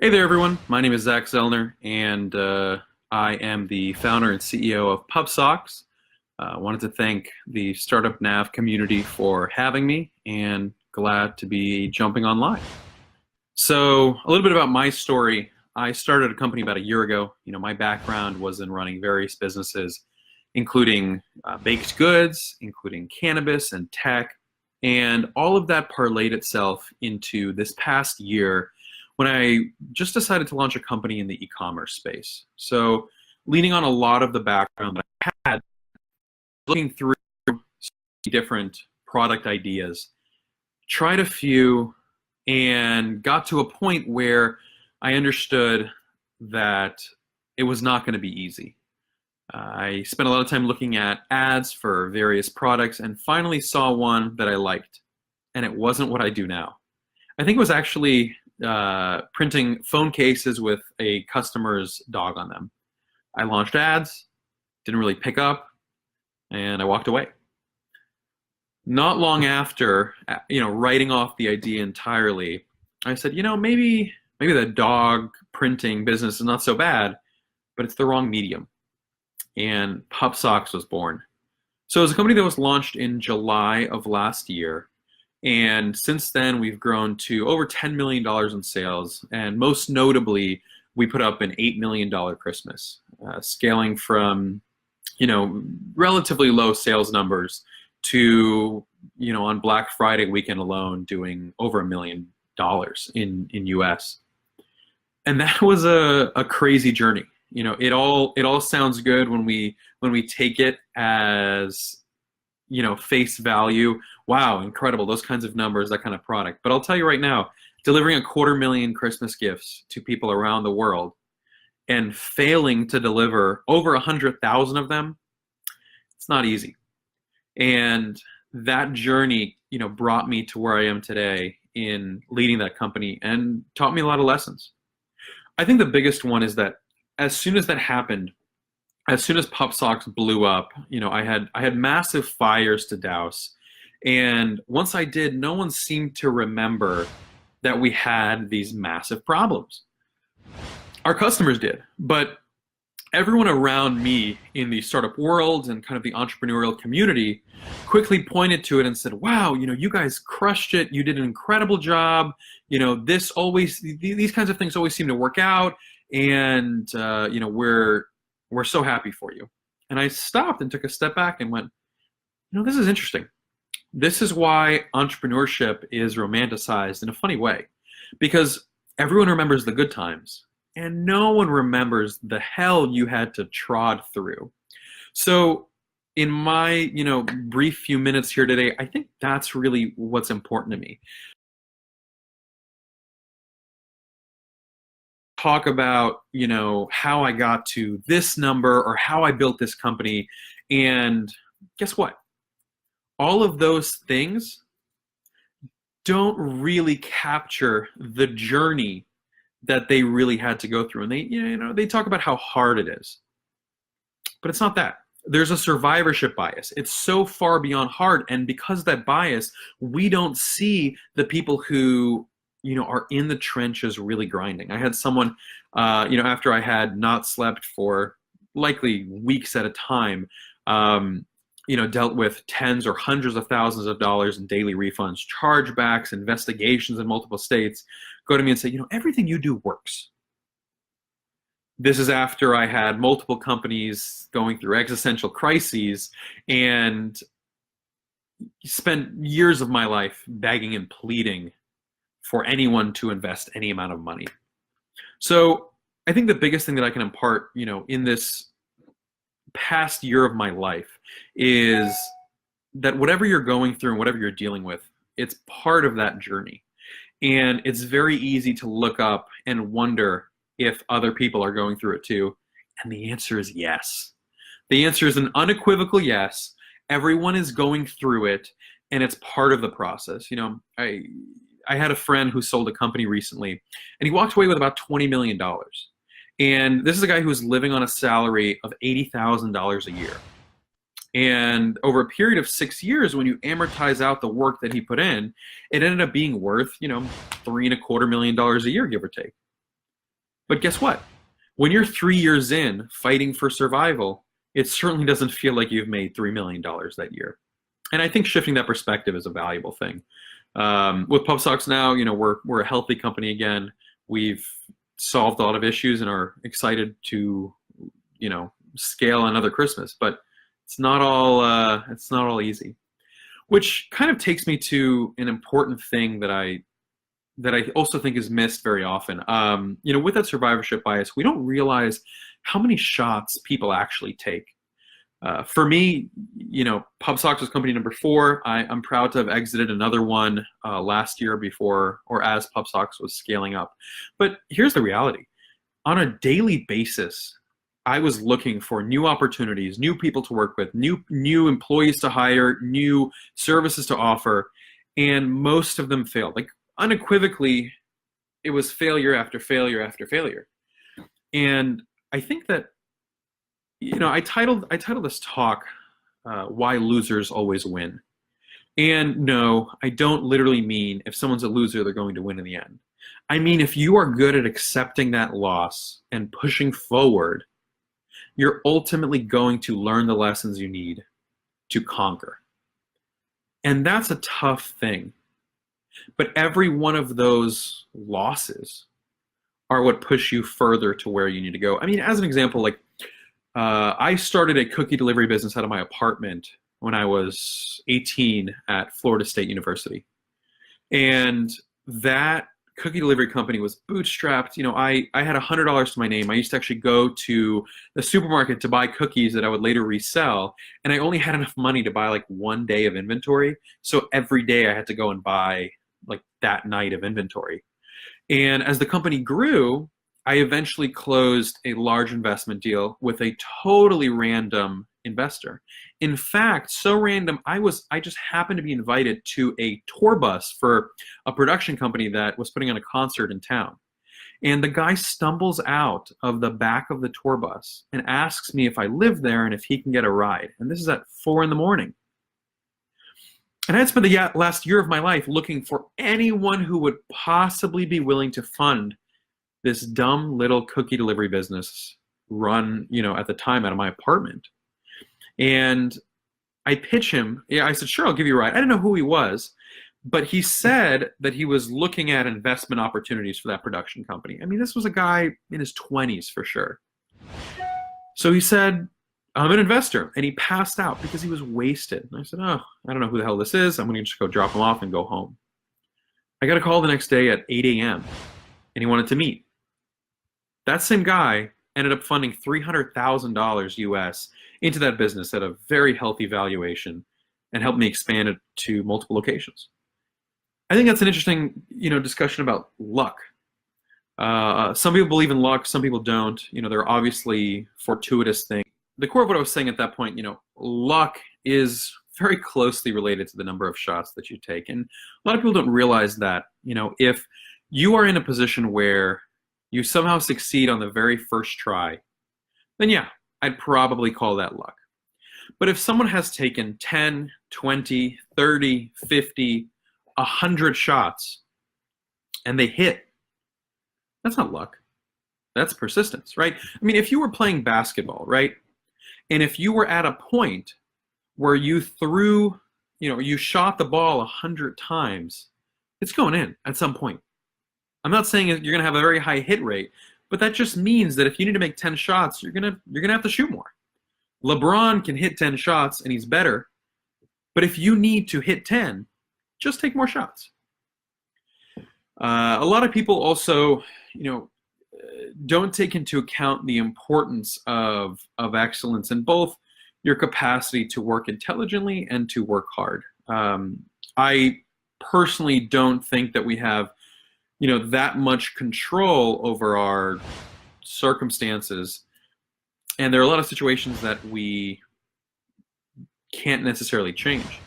Hey there, everyone. My name is Zach Zellner, and I am the founder and CEO of PupSocks. I wanted to thank the Startup Nav community for having me, and glad to be jumping online. So, a little bit about my story. I started a company about a year ago. My background was in running various businesses, including baked goods, including cannabis and tech, and all of that parlayed itself into this past year when I just decided to launch a company in the e-commerce space. So, leaning on a lot of the background that I had, looking through different product ideas, tried a few, and got to a point where I understood that it was not going to be easy. I spent a lot of time looking at ads for various products and finally saw one that I liked, and it wasn't what I do now. I think it was actually printing phone cases with a customer's dog on them. I launched ads, didn't really pick up, and I walked away. Not long after, writing off the idea entirely, I said, maybe the dog printing business is not so bad, but it's the wrong medium. And PupSocks was born. So it was a company that was launched in July of last year. And since then, we've grown to over $10 million in sales. And most notably, we put up an $8 million Christmas, scaling from, relatively low sales numbers to, on Black Friday weekend alone, doing over $1 million in US. And that was a crazy journey. It all sounds good when we take it as face value. Wow, incredible, those kinds of numbers, that kind of product. But I'll tell you right now, delivering 250,000 Christmas gifts to people around the world and failing to deliver over 100,000 of them, it's not easy. And that journey, brought me to where I am today in leading that company and taught me a lot of lessons. I think the biggest one is that as soon as that happened, as soon as PupSocks blew up, I had massive fires to douse. And once I did, no one seemed to remember that we had these massive problems. Our customers did, but everyone around me in the startup world and kind of the entrepreneurial community quickly pointed to it and said, wow, you guys crushed it. You did an incredible job. These kinds of things always seem to work out. And, we're so happy for you. And I stopped and took a step back and went, this is interesting. This is why entrepreneurship is romanticized in a funny way, because everyone remembers the good times and no one remembers the hell you had to trod through. So in my, brief few minutes here today, I think that's really what's important to me. Talk about, how I got to this number or how I built this company. And guess what? All of those things don't really capture the journey that they really had to go through. And they talk about how hard it is, but it's not that. There's a survivorship bias. It's so far beyond hard. And because of that bias, we don't see the people who are in the trenches really grinding. I had someone, after I had not slept for likely weeks at a time, dealt with tens or hundreds of thousands of dollars in daily refunds, chargebacks, investigations in multiple states, go to me and say, everything you do works. This is after I had multiple companies going through existential crises and spent years of my life begging and pleading for anyone to invest any amount of money. So I think the biggest thing that I can impart, in this past year of my life is that whatever you're going through and whatever you're dealing with, it's part of that journey. And it's very easy to look up and wonder if other people are going through it too. And the answer is yes. The answer is an unequivocal yes. Everyone is going through it, and it's part of the process. I had a friend who sold a company recently, and he walked away with about $20 million. And this is a guy who was living on a salary of $80,000 a year. And over a period of 6 years, when you amortize out the work that he put in, it ended up being worth, $3.25 million a year, give or take. But guess what? When you're 3 years in fighting for survival, it certainly doesn't feel like you've made $3 million that year. And I think shifting that perspective is a valuable thing. With PupSocks now, we're a healthy company again. We've solved a lot of issues and are excited to, scale another Christmas. But it's not all easy. Which kind of takes me to an important thing that I also think is missed very often. With that survivorship bias, we don't realize how many shots people actually take. For me, PupSocks was company number 4. I'm proud to have exited another one last year before or as PupSocks was scaling up. But here's the reality. On a daily basis, I was looking for new opportunities, new people to work with, new employees to hire, new services to offer, and most of them failed. Like unequivocally, it was failure after failure after failure. And I think that, I titled this talk, Why Losers Always Win. And no, I don't literally mean if someone's a loser, they're going to win in the end. I mean, if you are good at accepting that loss and pushing forward, you're ultimately going to learn the lessons you need to conquer. And that's a tough thing. But every one of those losses are what push you further to where you need to go. I mean, as an example, I started a cookie delivery business out of my apartment when I was 18 at Florida State University. And that cookie delivery company was bootstrapped. I had $100 to my name. I used to actually go to the supermarket to buy cookies that I would later resell. And I only had enough money to buy like 1 day of inventory. So every day I had to go and buy like that night of inventory. And as the company grew, I eventually closed a large investment deal with a totally random investor. In fact, so random, I just happened to be invited to a tour bus for a production company that was putting on a concert in town. And the guy stumbles out of the back of the tour bus and asks me if I live there and if he can get a ride. And this is at 4 a.m. And I had spent the last year of my life looking for anyone who would possibly be willing to fund this dumb little cookie delivery business run, at the time out of my apartment. And I pitch him. Yeah, I said, sure, I'll give you a ride. I didn't know who he was, but he said that he was looking at investment opportunities for that production company. I mean, this was a guy in his 20s for sure. So he said, I'm an investor. And he passed out because he was wasted. And I said, oh, I don't know who the hell this is. I'm going to just go drop him off and go home. I got a call the next day at 8 a.m. and he wanted to meet. That same guy ended up funding $300,000 US into that business at a very healthy valuation and helped me expand it to multiple locations. I think that's an interesting, discussion about luck. Some people believe in luck, some people don't. There are obviously fortuitous things. The core of what I was saying at that point, luck is very closely related to the number of shots that you take. And a lot of people don't realize that, if you are in a position where you somehow succeed on the very first try, then yeah, I'd probably call that luck. But if someone has taken 10, 20, 30, 50, 100 shots and they hit, that's not luck. That's persistence, right? I mean, if you were playing basketball, right? And if you were at a point where you threw, you shot the ball 100 times, it's going in at some point. I'm not saying you're going to have a very high hit rate, but that just means that if you need to make 10 shots, you're going to have to shoot more. LeBron can hit 10 shots and he's better, but if you need to hit 10, just take more shots. A lot of people also, don't take into account the importance of excellence in both your capacity to work intelligently and to work hard. I personally don't think that we have that much control over our circumstances. And there are a lot of situations that we can't necessarily change.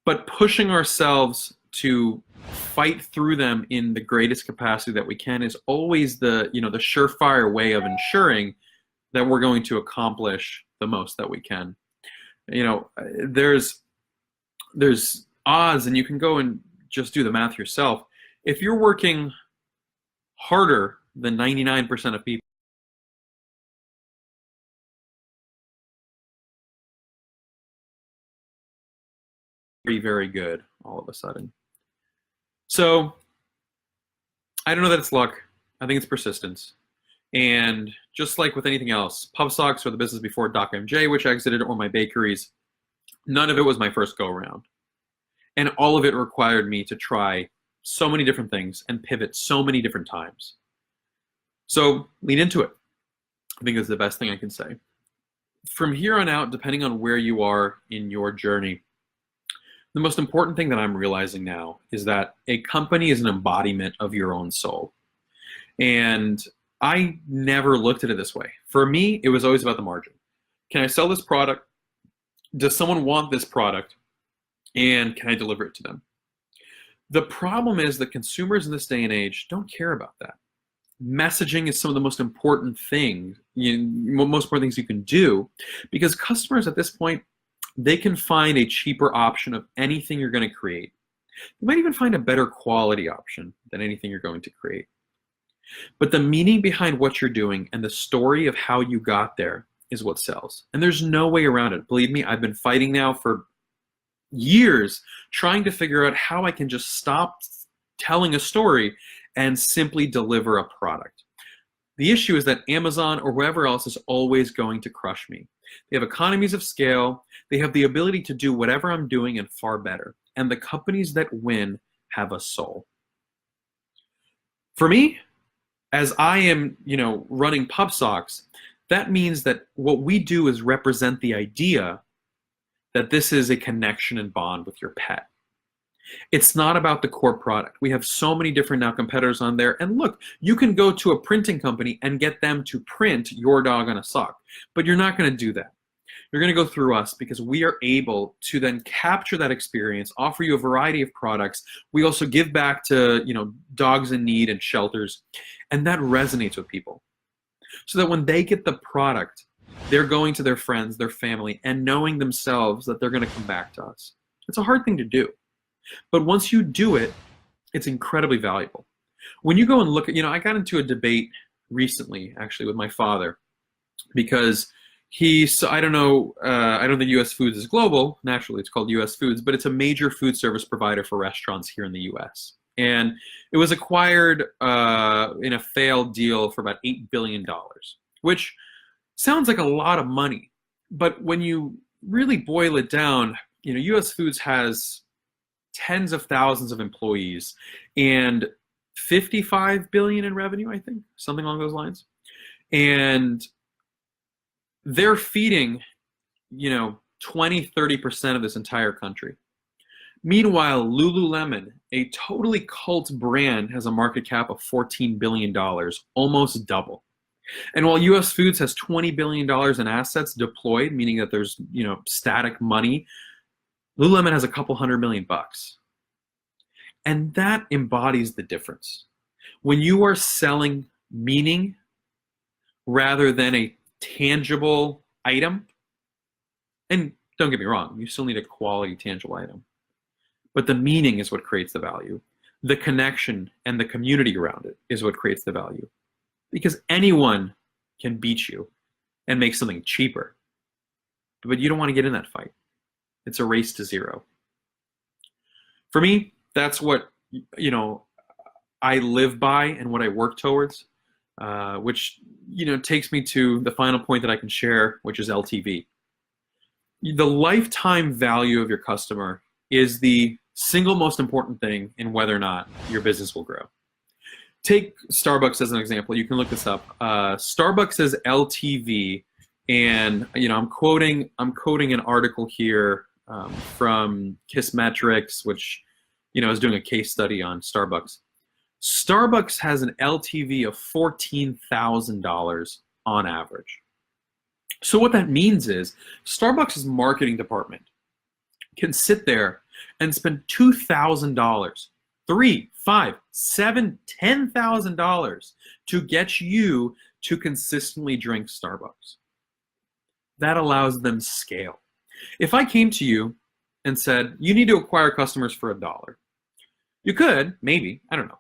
But pushing ourselves to fight through them in the greatest capacity that we can is always the surefire way of ensuring that we're going to accomplish the most that we can. There's odds, and you can go and just do the math yourself. If you're working harder than 99% of people. Very, very good all of a sudden. So I don't know that it's luck. I think it's persistence. And just like with anything else, PupSocks or the business before DocMJ, which exited, or my bakeries, none of it was my first go around. And all of it required me to try so many different things and pivot so many different times. So lean into it. I think is the best thing I can say. From here on out, depending on where you are in your journey, the most important thing that I'm realizing now is that a company is an embodiment of your own soul. And I never looked at it this way. For me, it was always about the margin. Can I sell this product? Does someone want this product? And can I deliver it to them? The problem is that consumers in this day and age don't care about that. Messaging is some of the most important things, most important things you can do, because customers at this point, they can find a cheaper option of anything you're going to create. You might even find a better quality option than anything you're going to create. But the meaning behind what you're doing and the story of how you got there is what sells. And there's no way around it. Believe me, I've been fighting now for years trying to figure out how I can just stop telling a story and simply deliver a product. The issue is that Amazon or whoever else is always going to crush me. They have economies of scale. They have the ability to do whatever I'm doing and far better. And the companies that win have a soul. For me, as I am, running PupSocks, that means that what we do is represent the idea that this is a connection and bond with your pet. It's not about the core product. We have so many different now competitors on there. And look, you can go to a printing company and get them to print your dog on a sock, but you're not going to do that. You're going to go through us because we are able to then capture that experience, offer you a variety of products. We also give back to, dogs in need and shelters, and that resonates with people. So that when they get the product, they're going to their friends, their family, and knowing themselves that they're going to come back to us. It's a hard thing to do. But once you do it, it's incredibly valuable. When you go and look at, I got into a debate recently, actually, with my father, because I don't think US Foods is global. Naturally, it's called US Foods, but it's a major food service provider for restaurants here in the US. And it was acquired in a failed deal for about $8 billion, which sounds like a lot of money. But when you really boil it down, US Foods has tens of thousands of employees and 55 billion in revenue, I think, something along those lines. And they're feeding, 20-30% of this entire country. Meanwhile, Lululemon, a totally cult brand, has a market cap of $14 billion, almost double. And while US Foods has $20 billion in assets deployed, meaning that there's, static money, Lululemon has a couple $100 million. And that embodies the difference. When you are selling meaning rather than a tangible item, and don't get me wrong, you still need a quality tangible item, but the meaning is what creates the value. The connection and the community around it is what creates the value. Because anyone can beat you and make something cheaper, but you don't want to get in that fight. It's a race to zero. For me, that's what, I live by and what I work towards, which, takes me to the final point that I can share, which is LTV. The lifetime value of your customer is the single most important thing in whether or not your business will grow. Take Starbucks as an example. You can look this up. Starbucks says LTV, and I'm quoting an article here from Kissmetrics, which is doing a case study on Starbucks. Starbucks has an LTV of $14,000 on average. So what that means is Starbucks' marketing department can sit there and spend $2,000, $3,000, $5,000, $7,000, $10,000 to get you to consistently drink Starbucks. That allows them scale. If I came to you and said, you need to acquire customers for $1, you could, maybe, I don't know.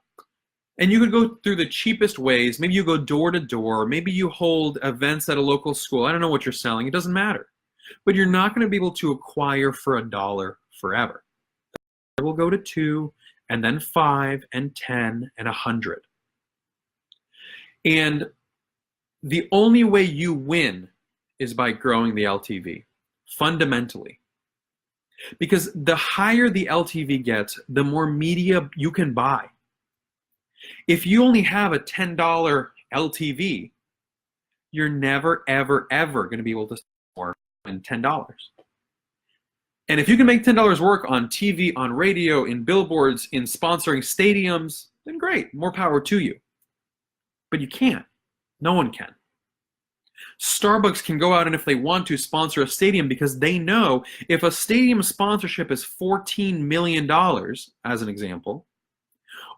And you could go through the cheapest ways. Maybe you go door to door. Maybe you hold events at a local school. I don't know what you're selling. It doesn't matter. But you're not going to be able to acquire for $1 forever. It will go to 2, and then 5, and 10, and 100. And the only way you win is by growing the LTV, fundamentally. Because the higher the LTV gets, the more media you can buy. If you only have a $10 LTV, you're never, ever, ever going to be able to sell more than $10. And if you can make $10 work on TV, on radio, in billboards, in sponsoring stadiums, then great, more power to you. But you can't. No one can. Starbucks can go out and if they want to sponsor a stadium because they know if a stadium sponsorship is $14 million, as an example,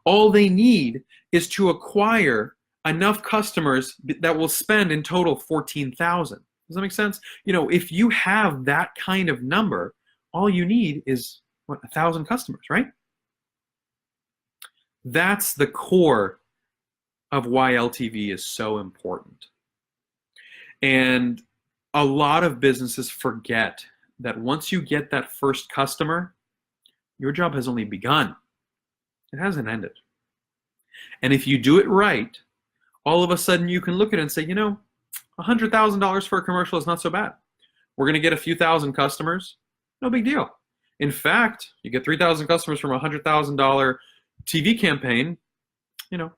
all they need is to acquire enough customers that will spend in total $14,000. Does that make sense? You know, if you have that kind of number, all you need is, 1,000 customers, right? That's the core of why LTV is so important. And a lot of businesses forget that once you get that first customer, your job has only begun. It hasn't ended. And if you do it right, all of a sudden you can look at it and say, you know, $100,000 for a commercial is not so bad. We're going to get a few thousand customers. No big deal. In fact, you get 3,000 customers from a $100,000 TV campaign, you know,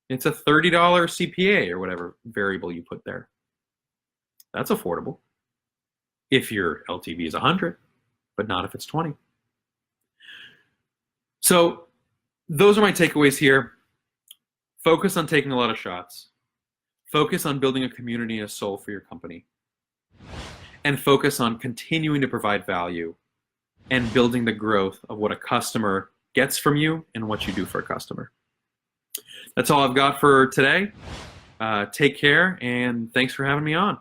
it's a $30 CPA or whatever variable you put there. That's affordable if your LTV is 100, but not if it's 20. So those are my takeaways here. Focus on taking a lot of shots. Focus on building a community and a soul for your company. And focus on continuing to provide value and building the growth of what a customer gets from you and what you do for a customer. That's all I've got for today. Take care, and thanks for having me on.